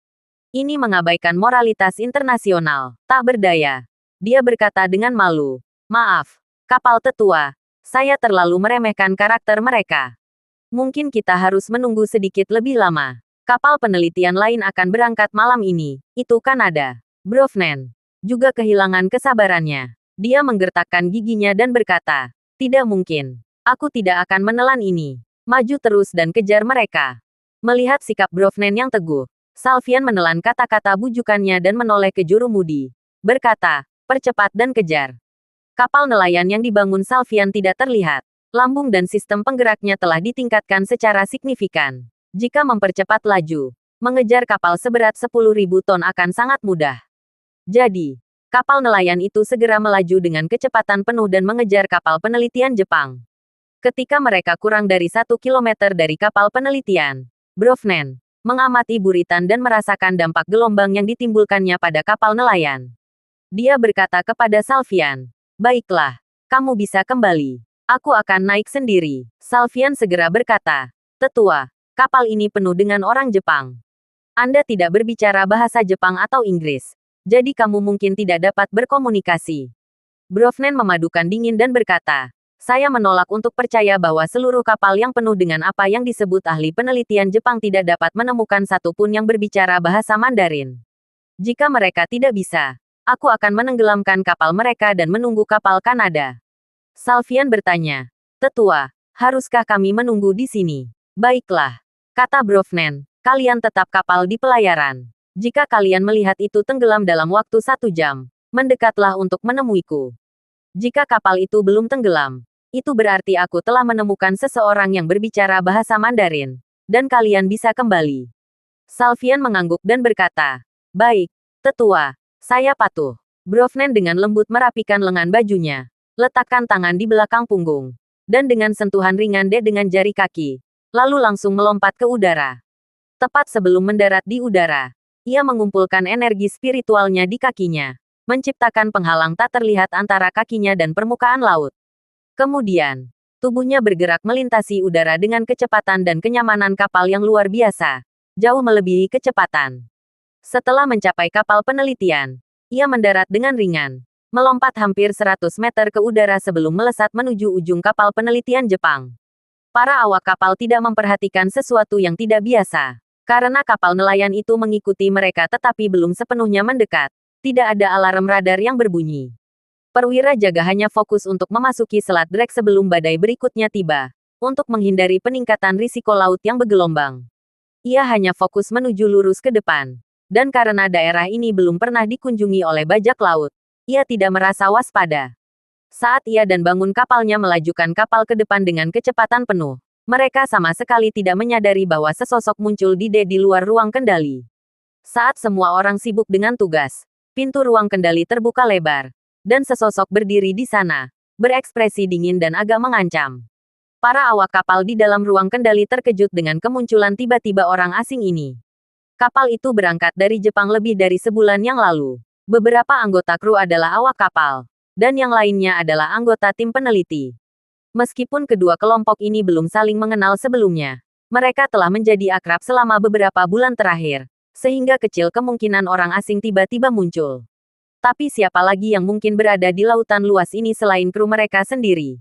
Ini mengabaikan moralitas internasional, tak berdaya. Dia berkata dengan malu, maaf, kapal tetua, saya terlalu meremehkan karakter mereka. Mungkin kita harus menunggu sedikit lebih lama. Kapal penelitian lain akan berangkat malam ini, itu Kanada. Brofnen juga kehilangan kesabarannya. Dia menggertakkan giginya dan berkata, tidak mungkin. Aku tidak akan menelan ini. Maju terus dan kejar mereka. Melihat sikap Brofnen yang teguh, Salvian menelan kata-kata bujukannya dan menoleh ke jurumudi. Berkata, percepat dan kejar. Kapal nelayan yang dibangun Salvian tidak terlihat. Lambung dan sistem penggeraknya telah ditingkatkan secara signifikan. Jika mempercepat laju, mengejar kapal seberat 10.000 ton akan sangat mudah. Jadi, kapal nelayan itu segera melaju dengan kecepatan penuh dan mengejar kapal penelitian Jepang. Ketika mereka kurang dari 1 kilometer dari kapal penelitian, Brofnen mengamati buritan dan merasakan dampak gelombang yang ditimbulkannya pada kapal nelayan. Dia berkata kepada Salvian, baiklah, kamu bisa kembali. Aku akan naik sendiri. Salvian segera berkata, tetua, kapal ini penuh dengan orang Jepang. Anda tidak berbicara bahasa Jepang atau Inggris. Jadi kamu mungkin tidak dapat berkomunikasi. Brofnen memadukan dingin dan berkata, saya menolak untuk percaya bahwa seluruh kapal yang penuh dengan apa yang disebut ahli penelitian Jepang tidak dapat menemukan satupun yang berbicara bahasa Mandarin. Jika mereka tidak bisa, aku akan menenggelamkan kapal mereka dan menunggu kapal Kanada. Salvian bertanya, tetua, haruskah kami menunggu di sini? Baiklah, kata Brofnen, kalian tetap kapal di pelayaran. Jika kalian melihat itu tenggelam dalam waktu 1 jam, mendekatlah untuk menemuiku. Jika kapal itu belum tenggelam, itu berarti aku telah menemukan seseorang yang berbicara bahasa Mandarin, dan kalian bisa kembali. Salvian mengangguk dan berkata, baik, tetua, saya patuh. Brofnen dengan lembut merapikan lengan bajunya. Letakkan tangan di belakang punggung. Dan dengan sentuhan ringan dengan jari kaki. Lalu langsung melompat ke udara. Tepat sebelum mendarat di udara, ia mengumpulkan energi spiritualnya di kakinya. Menciptakan penghalang tak terlihat antara kakinya dan permukaan laut. Kemudian, tubuhnya bergerak melintasi udara dengan kecepatan dan kenyamanan kapal yang luar biasa. Jauh melebihi kecepatan. Setelah mencapai kapal penelitian, ia mendarat dengan ringan. Melompat hampir 100 meter ke udara sebelum melesat menuju ujung kapal penelitian Jepang. Para awak kapal tidak memperhatikan sesuatu yang tidak biasa. Karena kapal nelayan itu mengikuti mereka tetapi belum sepenuhnya mendekat. Tidak ada alarm radar yang berbunyi. Perwira jaga hanya fokus untuk memasuki Selat Drake sebelum badai berikutnya tiba. Untuk menghindari peningkatan risiko laut yang bergelombang. Ia hanya fokus menuju lurus ke depan. Dan karena daerah ini belum pernah dikunjungi oleh bajak laut, ia tidak merasa waspada. Saat ia dan bangun kapalnya melajukan kapal ke depan dengan kecepatan penuh, mereka sama sekali tidak menyadari bahwa sesosok muncul di luar ruang kendali. Saat semua orang sibuk dengan tugas, pintu ruang kendali terbuka lebar, dan sesosok berdiri di sana, berekspresi dingin dan agak mengancam. Para awak kapal di dalam ruang kendali terkejut dengan kemunculan tiba-tiba orang asing ini. Kapal itu berangkat dari Jepang lebih dari sebulan yang lalu. Beberapa anggota kru adalah awak kapal, dan yang lainnya adalah anggota tim peneliti. Meskipun kedua kelompok ini belum saling mengenal sebelumnya, mereka telah menjadi akrab selama beberapa bulan terakhir, sehingga kecil kemungkinan orang asing tiba-tiba muncul. Tapi siapa lagi yang mungkin berada di lautan luas ini selain kru mereka sendiri?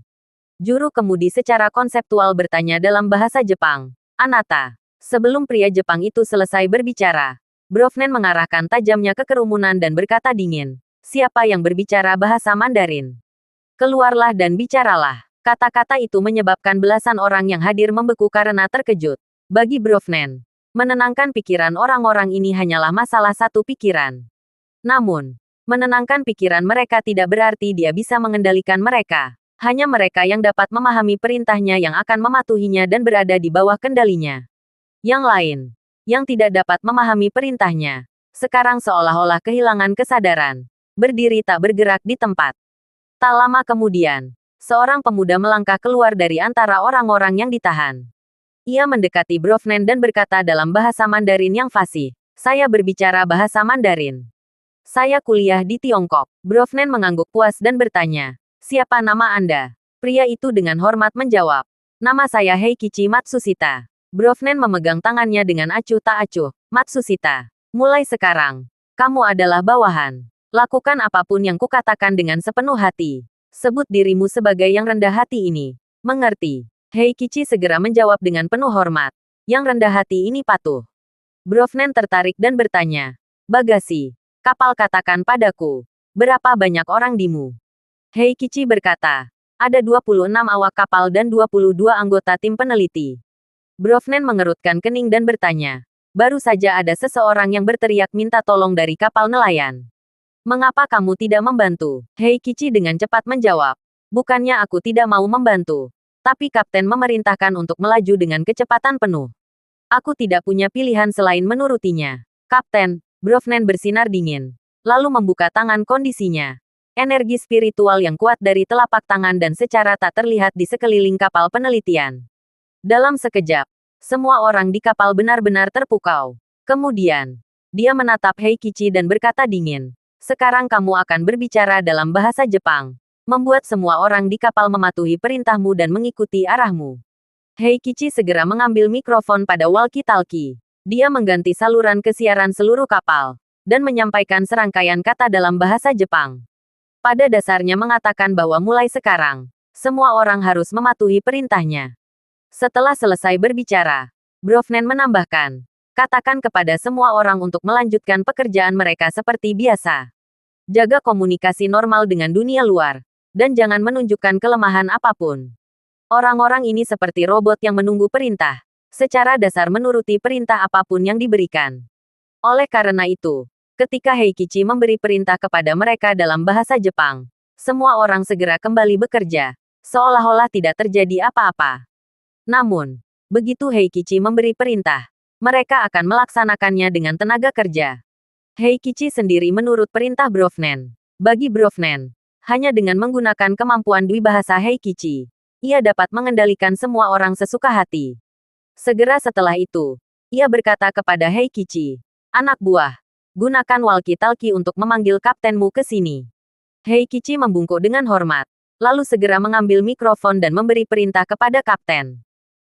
Juru kemudi secara konseptual bertanya dalam bahasa Jepang. Anata. Sebelum pria Jepang itu selesai berbicara, Brovnen mengarahkan tajamnya ke kerumunan dan berkata dingin, "Siapa yang berbicara bahasa Mandarin? Keluarlah dan bicaralah." Kata-kata itu menyebabkan belasan orang yang hadir membeku karena terkejut. Bagi Brovnen, menenangkan pikiran orang-orang ini hanyalah masalah satu pikiran. Namun, menenangkan pikiran mereka tidak berarti dia bisa mengendalikan mereka. Hanya mereka yang dapat memahami perintahnya yang akan mematuhinya dan berada di bawah kendalinya. Yang lain, yang tidak dapat memahami perintahnya, sekarang seolah-olah kehilangan kesadaran. Berdiri tak bergerak di tempat. Tak lama kemudian, seorang pemuda melangkah keluar dari antara orang-orang yang ditahan. Ia mendekati Brovnen dan berkata dalam bahasa Mandarin yang fasih, "Saya berbicara bahasa Mandarin. Saya kuliah di Tiongkok." Brovnen mengangguk puas dan bertanya, "Siapa nama Anda?" Pria itu dengan hormat menjawab, "Nama saya Heikichi Matsushita." Brovnen memegang tangannya dengan acuh tak acuh. "Matsushita, mulai sekarang, kamu adalah bawahan. Lakukan apapun yang kukatakan dengan sepenuh hati. Sebut dirimu sebagai yang rendah hati ini. Mengerti?" Heikichi segera menjawab dengan penuh hormat. "Yang rendah hati ini patuh." Brovnen tertarik dan bertanya, "Bagasi, kapal katakan padaku, berapa banyak orang dimu?" Heikichi berkata, "Ada 26 awak kapal dan 22 anggota tim peneliti." Brovnen mengerutkan kening dan bertanya, "Baru saja ada seseorang yang berteriak minta tolong dari kapal nelayan. Mengapa kamu tidak membantu?" Heikichi dengan cepat menjawab, "Bukannya aku tidak mau membantu. Tapi kapten memerintahkan untuk melaju dengan kecepatan penuh. Aku tidak punya pilihan selain menurutinya." "Kapten," Brovnen bersinar dingin. Lalu membuka tangan kondisinya. Energi spiritual yang kuat dari telapak tangan dan secara tak terlihat di sekeliling kapal penelitian. Dalam sekejap, semua orang di kapal benar-benar terpukau. Kemudian, dia menatap Heikichi dan berkata dingin, "Sekarang kamu akan berbicara dalam bahasa Jepang. Membuat semua orang di kapal mematuhi perintahmu dan mengikuti arahmu." Heikichi segera mengambil mikrofon pada walkie-talkie. Dia mengganti saluran kesiaran seluruh kapal, dan menyampaikan serangkaian kata dalam bahasa Jepang. Pada dasarnya mengatakan bahwa mulai sekarang, semua orang harus mematuhi perintahnya. Setelah selesai berbicara, Brovnen menambahkan, "Katakan kepada semua orang untuk melanjutkan pekerjaan mereka seperti biasa. Jaga komunikasi normal dengan dunia luar, dan jangan menunjukkan kelemahan apapun. Orang-orang ini seperti robot yang menunggu perintah, secara dasar menuruti perintah apapun yang diberikan." Oleh karena itu, ketika Heikichi memberi perintah kepada mereka dalam bahasa Jepang, semua orang segera kembali bekerja, seolah-olah tidak terjadi apa-apa. Namun, begitu Heikichi memberi perintah, mereka akan melaksanakannya dengan tenaga kerja. Heikichi sendiri menurut perintah Brovnen. Bagi Brovnen, Hanya dengan menggunakan kemampuan Dwibahasa Heikichi, ia dapat mengendalikan semua orang sesuka hati. Segera setelah itu, ia berkata kepada Heikichi, "Anak buah, gunakan walkie-talkie untuk memanggil kaptenmu ke sini." Heikichi membungkuk dengan hormat, lalu segera mengambil mikrofon dan memberi perintah kepada kapten.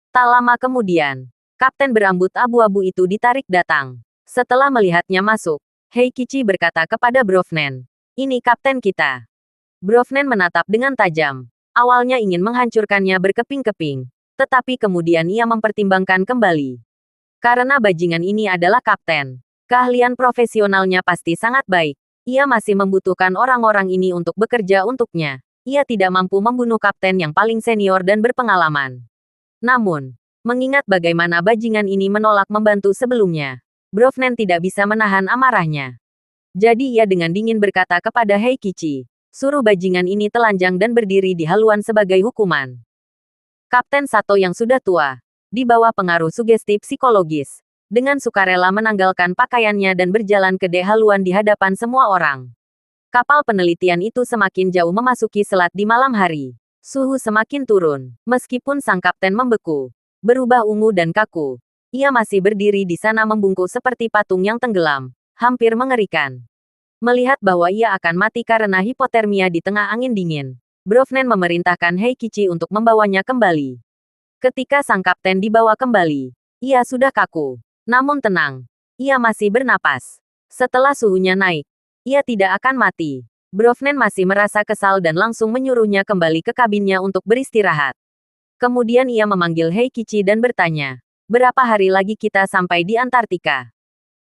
Tak lama kemudian, kapten berambut abu-abu itu ditarik datang. Setelah melihatnya masuk, Heikichi berkata kepada Brovnen, "Ini kapten kita." Brovnen menatap dengan tajam. Awalnya ingin menghancurkannya berkeping-keping, tetapi kemudian ia mempertimbangkan kembali. Karena bajingan ini adalah kapten, keahlian profesionalnya pasti sangat baik. Ia masih membutuhkan orang-orang ini untuk bekerja untuknya. Ia tidak mampu membunuh kapten yang paling senior dan berpengalaman. Namun, mengingat bagaimana bajingan ini menolak membantu sebelumnya, Brovnen tidak bisa menahan amarahnya. Jadi ia dengan dingin berkata kepada Heikichi, "Suruh bajingan ini telanjang dan berdiri di haluan sebagai hukuman." Kapten Sato yang sudah tua, di bawah pengaruh sugesti psikologis, dengan sukarela menanggalkan pakaiannya dan berjalan ke haluan di hadapan semua orang. Kapal penelitian itu semakin jauh memasuki selat di malam hari. Suhu semakin turun, meskipun sang kapten membeku, berubah ungu dan kaku. Ia masih berdiri di sana membungkuk seperti patung yang tenggelam, hampir mengerikan. Melihat bahwa ia akan mati karena hipotermia di tengah angin dingin, Brovnen memerintahkan Heikichi untuk membawanya kembali. Ketika sang kapten dibawa kembali, ia sudah kaku. Namun tenang, ia masih bernapas. Setelah suhunya naik, ia tidak akan mati. Brovnen masih merasa kesal dan langsung menyuruhnya kembali ke kabinnya untuk beristirahat. Kemudian ia memanggil Heikichi dan bertanya, "Berapa hari lagi kita sampai di Antartika?"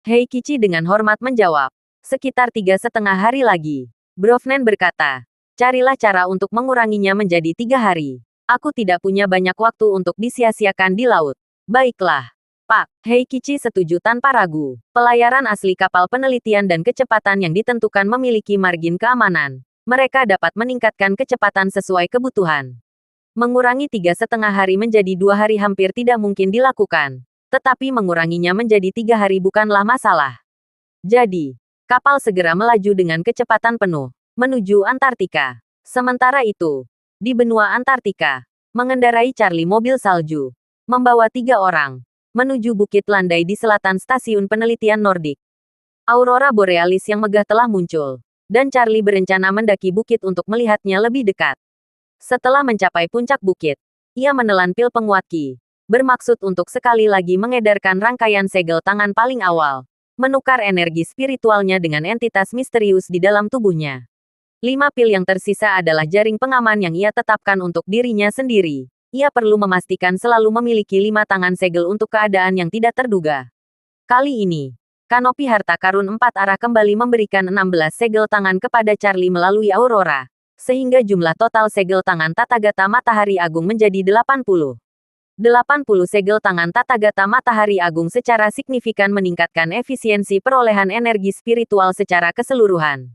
Heikichi dengan hormat menjawab, "Sekitar 3,5 hari lagi." Brovnen berkata, "Carilah cara untuk menguranginya menjadi 3 hari. Aku tidak punya banyak waktu untuk disia-siakan di laut." "Baiklah, Pak." Heikichi setuju tanpa ragu. Pelayaran asli kapal penelitian dan kecepatan yang ditentukan memiliki margin keamanan. Mereka dapat meningkatkan kecepatan sesuai kebutuhan. Mengurangi 3,5 hari menjadi 2 hari hampir tidak mungkin dilakukan. Tetapi menguranginya menjadi 3 hari bukanlah masalah. Jadi, kapal segera melaju dengan kecepatan penuh, menuju Antartika. Sementara itu, di benua Antartika, mengendarai Charlie mobil salju, membawa 3 orang, menuju Bukit Landai di selatan stasiun penelitian Nordik. Aurora Borealis yang megah telah muncul, dan Charlie berencana mendaki bukit untuk melihatnya lebih dekat. Setelah mencapai puncak bukit, ia menelan pil penguat ki, bermaksud untuk sekali lagi mengedarkan rangkaian segel tangan paling awal, menukar energi spiritualnya dengan entitas misterius di dalam tubuhnya. 5 pil yang tersisa adalah jaring pengaman yang ia tetapkan untuk dirinya sendiri. Ia perlu memastikan selalu memiliki 5 tangan segel untuk keadaan yang tidak terduga. Kali ini, kanopi harta karun 4 arah kembali memberikan 16 segel tangan kepada Charlie melalui Aurora, sehingga jumlah total segel tangan Tathagata Matahari Agung menjadi 80. 80 segel tangan Tathagata Matahari Agung secara signifikan meningkatkan efisiensi perolehan energi spiritual secara keseluruhan.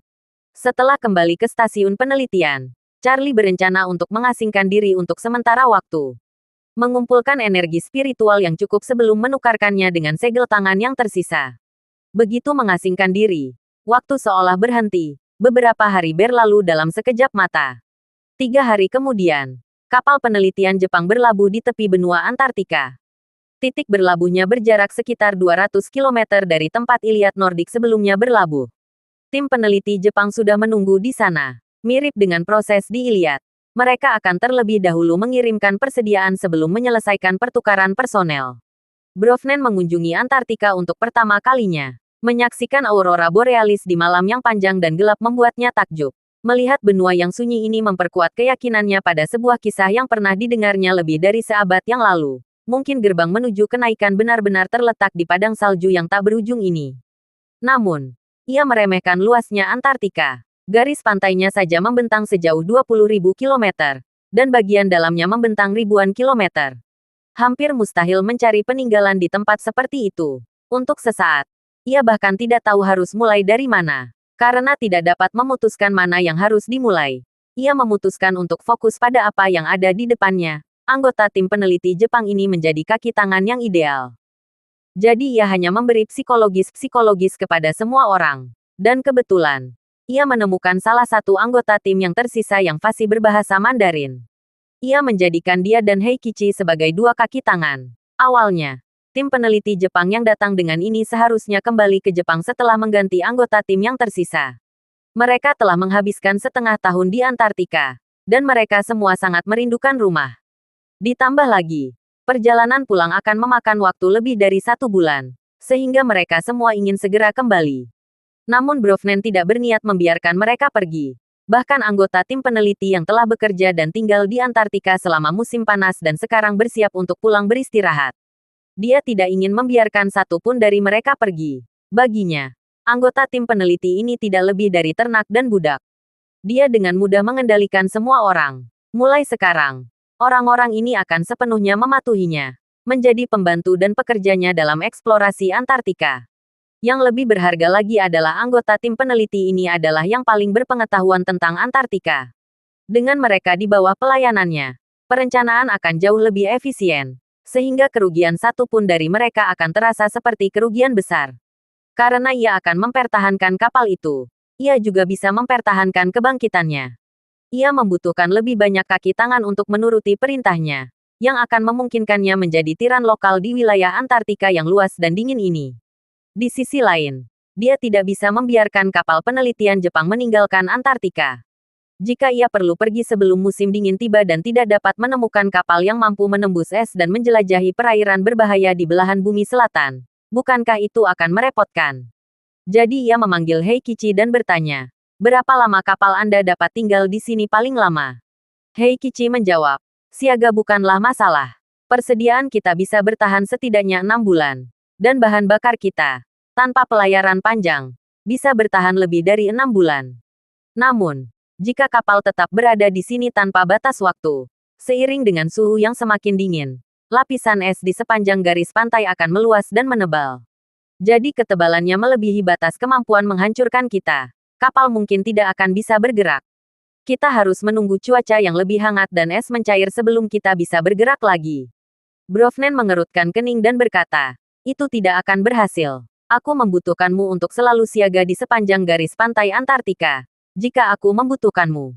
Setelah kembali ke stasiun penelitian, Charlie berencana untuk mengasingkan diri untuk sementara waktu. Mengumpulkan energi spiritual yang cukup sebelum menukarkannya dengan segel tangan yang tersisa. Begitu mengasingkan diri, waktu seolah berhenti. Beberapa hari berlalu dalam sekejap mata. 3 hari kemudian, kapal penelitian Jepang berlabuh di tepi benua Antartika. Titik berlabuhnya berjarak sekitar 200 km dari tempat Iliad Nordik sebelumnya berlabuh. Tim peneliti Jepang sudah menunggu di sana. Mirip dengan proses di Iliad, mereka akan terlebih dahulu mengirimkan persediaan sebelum menyelesaikan pertukaran personel. Brovnen mengunjungi Antartika untuk pertama kalinya. Menyaksikan aurora borealis di malam yang panjang dan gelap membuatnya takjub. Melihat benua yang sunyi ini memperkuat keyakinannya pada sebuah kisah yang pernah didengarnya lebih dari seabad yang lalu. Mungkin gerbang menuju kenaikan benar-benar terletak di padang salju yang tak berujung ini. Namun, ia meremehkan luasnya Antartika. Garis pantainya saja membentang sejauh 20.000 kilometer, dan bagian dalamnya membentang ribuan kilometer. Hampir mustahil mencari peninggalan di tempat seperti itu. Untuk sesaat, ia bahkan tidak tahu harus mulai dari mana. Karena tidak dapat memutuskan mana yang harus dimulai, ia memutuskan untuk fokus pada apa yang ada di depannya. Anggota tim peneliti Jepang ini menjadi kaki tangan yang ideal. Jadi ia hanya memberi psikologis kepada semua orang. Dan kebetulan, ia menemukan salah satu anggota tim yang tersisa yang fasih berbahasa Mandarin. Ia menjadikan dia dan Heikichi sebagai dua kaki tangan. Awalnya, tim peneliti Jepang yang datang dengan ini seharusnya kembali ke Jepang setelah mengganti anggota tim yang tersisa. Mereka telah menghabiskan setengah tahun di Antartika, dan mereka semua sangat merindukan rumah. Ditambah lagi, perjalanan pulang akan memakan waktu lebih dari 1 bulan, sehingga mereka semua ingin segera kembali. Namun Brovnen tidak berniat membiarkan mereka pergi. Bahkan anggota tim peneliti yang telah bekerja dan tinggal di Antartika selama musim panas dan sekarang bersiap untuk pulang beristirahat. Dia tidak ingin membiarkan satu pun dari mereka pergi. Baginya, anggota tim peneliti ini tidak lebih dari ternak dan budak. Dia dengan mudah mengendalikan semua orang. Mulai sekarang, orang-orang ini akan sepenuhnya mematuhinya, menjadi pembantu dan pekerjanya dalam eksplorasi Antartika. Yang lebih berharga lagi adalah anggota tim peneliti ini adalah yang paling berpengetahuan tentang Antartika. Dengan mereka di bawah pelayanannya, perencanaan akan jauh lebih efisien, sehingga kerugian satu pun dari mereka akan terasa seperti kerugian besar. Karena ia akan mempertahankan kapal itu, ia juga bisa mempertahankan kebangkitannya. Ia membutuhkan lebih banyak kaki tangan untuk menuruti perintahnya, yang akan memungkinkannya menjadi tiran lokal di wilayah Antartika yang luas dan dingin ini. Di sisi lain, dia tidak bisa membiarkan kapal penelitian Jepang meninggalkan Antartika. Jika ia perlu pergi sebelum musim dingin tiba dan tidak dapat menemukan kapal yang mampu menembus es dan menjelajahi perairan berbahaya di belahan bumi selatan, bukankah itu akan merepotkan? Jadi ia memanggil Heikichi dan bertanya, "Berapa lama kapal Anda dapat tinggal di sini paling lama?" Heikichi menjawab, "Siaga bukanlah masalah. Persediaan kita bisa bertahan setidaknya 6 bulan. Dan bahan bakar kita, tanpa pelayaran panjang, bisa bertahan lebih dari 6 bulan. Namun, jika kapal tetap berada di sini tanpa batas waktu, seiring dengan suhu yang semakin dingin, lapisan es di sepanjang garis pantai akan meluas dan menebal. Jadi ketebalannya melebihi batas kemampuan menghancurkan kita. Kapal mungkin tidak akan bisa bergerak. Kita harus menunggu cuaca yang lebih hangat dan es mencair sebelum kita bisa bergerak lagi." Brovnen mengerutkan kening dan berkata, "Itu tidak akan berhasil. Aku membutuhkanmu untuk selalu siaga di sepanjang garis pantai Antartika. Jika aku membutuhkanmu,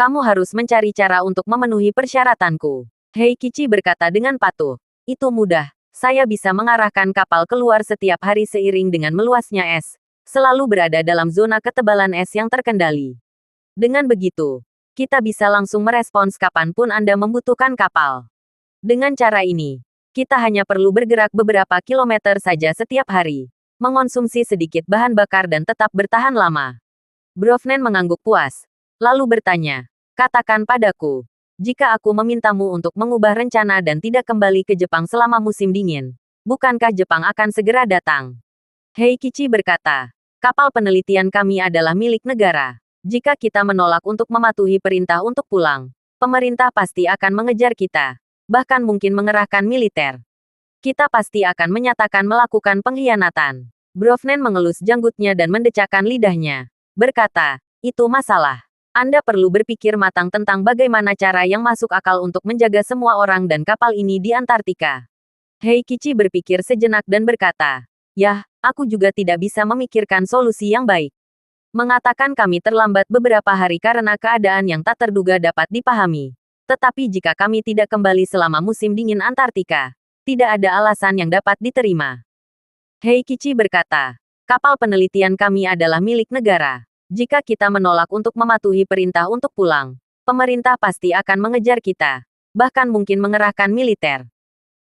kamu harus mencari cara untuk memenuhi persyaratanku." Heikichi berkata dengan patuh, "Itu mudah. Saya bisa mengarahkan kapal keluar setiap hari seiring dengan meluasnya es, selalu berada dalam zona ketebalan es yang terkendali. Dengan begitu, kita bisa langsung merespons kapanpun Anda membutuhkan kapal. Dengan cara ini, kita hanya perlu bergerak beberapa kilometer saja setiap hari, mengonsumsi sedikit bahan bakar dan tetap bertahan lama." Brovnen mengangguk puas, lalu bertanya, "Katakan padaku, jika aku memintamu untuk mengubah rencana dan tidak kembali ke Jepang selama musim dingin, bukankah Jepang akan segera datang?" Heikichi berkata, "Kapal penelitian kami adalah milik negara. Jika kita menolak untuk mematuhi perintah untuk pulang, pemerintah pasti akan mengejar kita. Bahkan mungkin mengerahkan militer. Kita pasti akan menyatakan melakukan pengkhianatan." Brovnen mengelus janggutnya dan mendecakkan lidahnya. Berkata, "Itu masalah. Anda perlu berpikir matang tentang bagaimana cara yang masuk akal untuk menjaga semua orang dan kapal ini di Antartika." Heikichi berpikir sejenak dan berkata, "Yah, aku juga tidak bisa memikirkan solusi yang baik. Mengatakan kami terlambat beberapa hari karena keadaan yang tak terduga dapat dipahami. Tetapi jika kami tidak kembali selama musim dingin Antartika, tidak ada alasan yang dapat diterima." Heikichi berkata, "Kapal penelitian kami adalah milik negara. Jika kita menolak untuk mematuhi perintah untuk pulang, pemerintah pasti akan mengejar kita. Bahkan mungkin mengerahkan militer.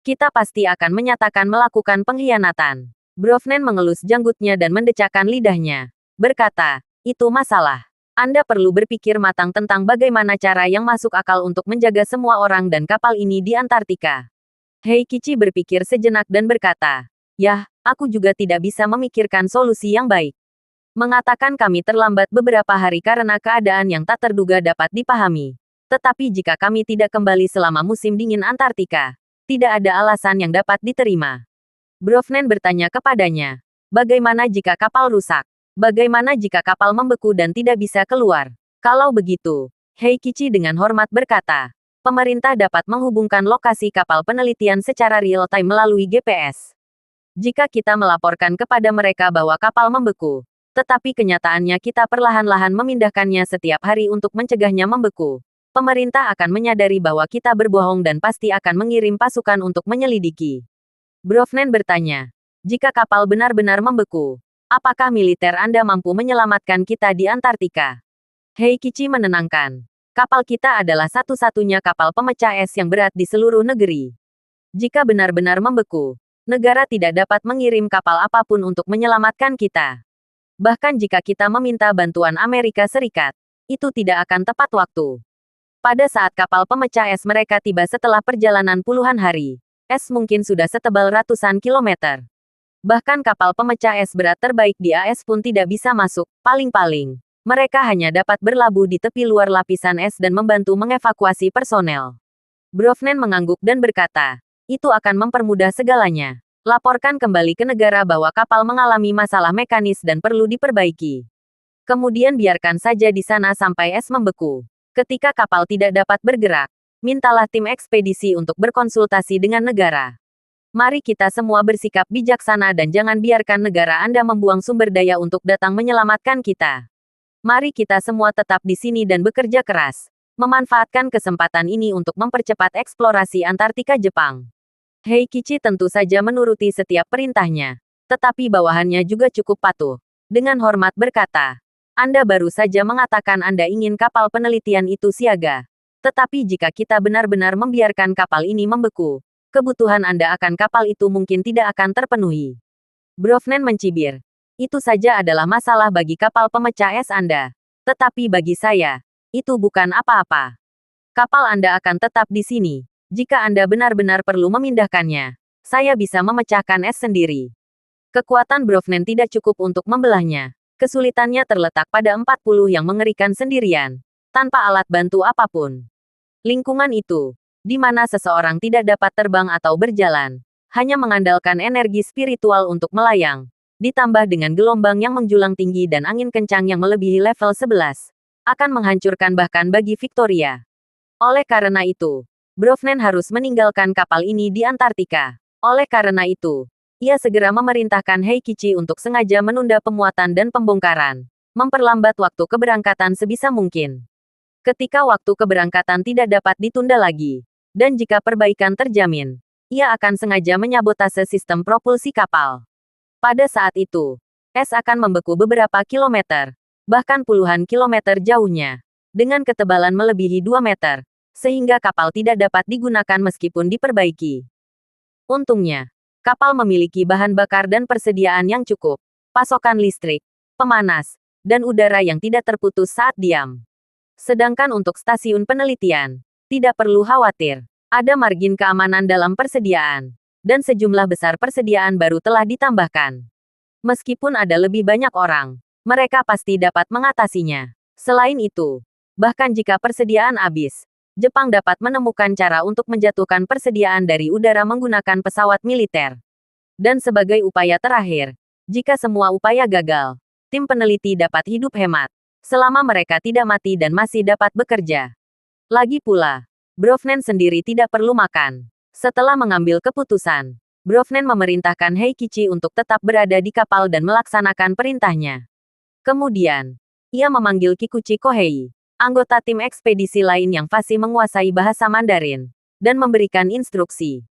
Kita pasti akan menyatakan melakukan pengkhianatan." Brovnen mengelus janggutnya dan mendecakkan lidahnya. Berkata, "Itu masalah. Anda perlu berpikir matang tentang bagaimana cara yang masuk akal untuk menjaga semua orang dan kapal ini di Antartika." Heikichi berpikir sejenak dan berkata, "Yah, aku juga tidak bisa memikirkan solusi yang baik. Mengatakan kami terlambat beberapa hari karena keadaan yang tak terduga dapat dipahami. Tetapi jika kami tidak kembali selama musim dingin Antartika, tidak ada alasan yang dapat diterima." Brovnen bertanya kepadanya, "Bagaimana jika kapal rusak? Bagaimana jika kapal membeku dan tidak bisa keluar?" "Kalau begitu," Heikichi dengan hormat berkata, "pemerintah dapat menghubungkan lokasi kapal penelitian secara real-time melalui GPS. Jika kita melaporkan kepada mereka bahwa kapal membeku, Tetapi kenyataannya kita perlahan-lahan memindahkannya setiap hari untuk mencegahnya membeku. Pemerintah akan menyadari bahwa kita berbohong dan pasti akan mengirim pasukan untuk menyelidiki. Brovnen bertanya, jika kapal benar-benar membeku, apakah militer Anda mampu menyelamatkan kita di Antartika? Heikichi menenangkan. Kapal kita adalah satu-satunya kapal pemecah es yang berat di seluruh negeri. Jika benar-benar membeku, negara tidak dapat mengirim kapal apapun untuk menyelamatkan kita. Bahkan jika kita meminta bantuan Amerika Serikat, itu tidak akan tepat waktu. Pada saat kapal pemecah es mereka tiba setelah perjalanan puluhan hari, es mungkin sudah setebal ratusan kilometer. Bahkan kapal pemecah es berat terbaik di AS pun tidak bisa masuk, paling-paling. Mereka hanya dapat berlabuh di tepi luar lapisan es dan membantu mengevakuasi personel. Brovnen mengangguk dan berkata, itu akan mempermudah segalanya. Laporkan kembali ke negara bahwa kapal mengalami masalah mekanis dan perlu diperbaiki. Kemudian biarkan saja di sana sampai es membeku. Ketika kapal tidak dapat bergerak, mintalah tim ekspedisi untuk berkonsultasi dengan negara. Mari kita semua bersikap bijaksana dan jangan biarkan negara Anda membuang sumber daya untuk datang menyelamatkan kita. Mari kita semua tetap di sini dan bekerja keras. Memanfaatkan kesempatan ini untuk mempercepat eksplorasi Antartika Jepang. Heikichi tentu saja menuruti setiap perintahnya. Tetapi bawahannya juga cukup patuh. Dengan hormat berkata, Anda baru saja mengatakan Anda ingin kapal penelitian itu siaga. Tetapi jika kita benar-benar membiarkan kapal ini membeku, kebutuhan Anda akan kapal itu mungkin tidak akan terpenuhi. Brovnen mencibir. Itu saja adalah masalah bagi kapal pemecah es Anda. Tetapi bagi saya, itu bukan apa-apa. Kapal Anda akan tetap di sini. Jika Anda benar-benar perlu memindahkannya, saya bisa memecahkan es sendiri. Kekuatan Brovnen tidak cukup untuk membelahnya. Kesulitannya terletak pada 40 yang mengerikan sendirian, tanpa alat bantu apapun. Lingkungan itu, di mana seseorang tidak dapat terbang atau berjalan, hanya mengandalkan energi spiritual untuk melayang, ditambah dengan gelombang yang menjulang tinggi dan angin kencang yang melebihi level 11, akan menghancurkan bahkan bagi Victoria. Oleh karena itu, Brovnen harus meninggalkan kapal ini di Antartika. Oleh karena itu, ia segera memerintahkan Heikichi untuk sengaja menunda pemuatan dan pembongkaran, memperlambat waktu keberangkatan sebisa mungkin. Ketika waktu keberangkatan tidak dapat ditunda lagi, dan jika perbaikan terjamin, ia akan sengaja menyabotase sistem propulsi kapal. Pada saat itu, es akan membeku beberapa kilometer, bahkan puluhan kilometer jauhnya, dengan ketebalan melebihi 2 meter. Sehingga kapal tidak dapat digunakan meskipun diperbaiki. Untungnya, kapal memiliki bahan bakar dan persediaan yang cukup, pasokan listrik, pemanas, dan udara yang tidak terputus saat diam. Sedangkan untuk stasiun penelitian, tidak perlu khawatir, ada margin keamanan dalam persediaan, dan sejumlah besar persediaan baru telah ditambahkan. Meskipun ada lebih banyak orang, mereka pasti dapat mengatasinya. Selain itu, bahkan jika persediaan habis, Jepang dapat menemukan cara untuk menjatuhkan persediaan dari udara menggunakan pesawat militer. Dan sebagai upaya terakhir, jika semua upaya gagal, tim peneliti dapat hidup hemat, selama mereka tidak mati dan masih dapat bekerja. Lagi pula, Brovnen sendiri tidak perlu makan. Setelah mengambil keputusan, Brovnen memerintahkan Heikichi untuk tetap berada di kapal dan melaksanakan perintahnya. Kemudian, ia memanggil Kikuchi Kohei, anggota tim ekspedisi lain yang fasih menguasai bahasa Mandarin, dan memberikan instruksi.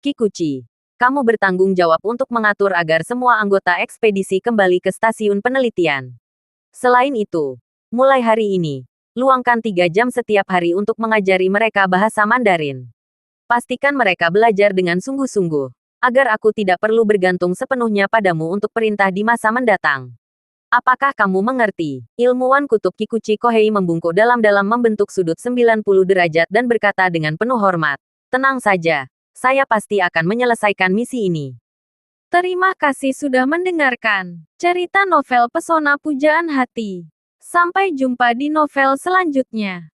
Kikuchi, kamu bertanggung jawab untuk mengatur agar semua anggota ekspedisi kembali ke stasiun penelitian. Selain itu, mulai hari ini, luangkan 3 jam setiap hari untuk mengajari mereka bahasa Mandarin. Pastikan mereka belajar dengan sungguh-sungguh, agar aku tidak perlu bergantung sepenuhnya padamu untuk perintah di masa mendatang. Apakah kamu mengerti? Ilmuwan kutub Kikuchi Kohei membungkuk dalam-dalam membentuk sudut 90 derajat dan berkata dengan penuh hormat, tenang saja, saya pasti akan menyelesaikan misi ini. Terima kasih sudah mendengarkan cerita novel Pesona Pujaan Hati. Sampai jumpa di novel selanjutnya.